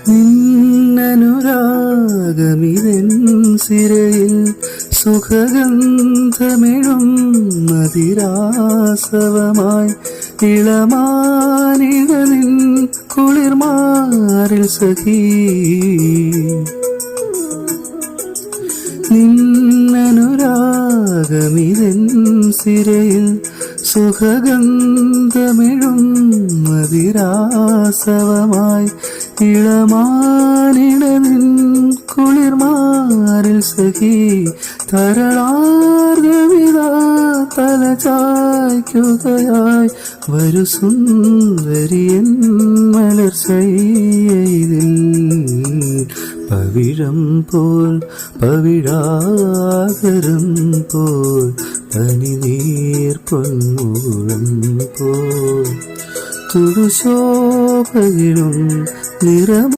നിന്നനുരാഗമിതൻ സിരയിൽ സുഖഗന്ധമിഴും മതിരാസവമായി ഇളമാനികളിൻ കുളിർമാറിൽ സഖീ നിന്നനുരാഗമിതൻ സിരയിൽ സുഖഗന്ധമിഴും മതിരാസവമായി ഇളമാനിടനിൻ കുളിർമാറിൽ സഖി തരളാർഗവിതാ തലചായ്ക്കുകയായി വരു സുന്ദരിയൻ മലർശയ്യയിൽ പവിഴം പോൽ പവിഴാകരം പോൽ പനിനീർ പൊന്മുളം പോൽ തുടുശോഭയിലും നിറം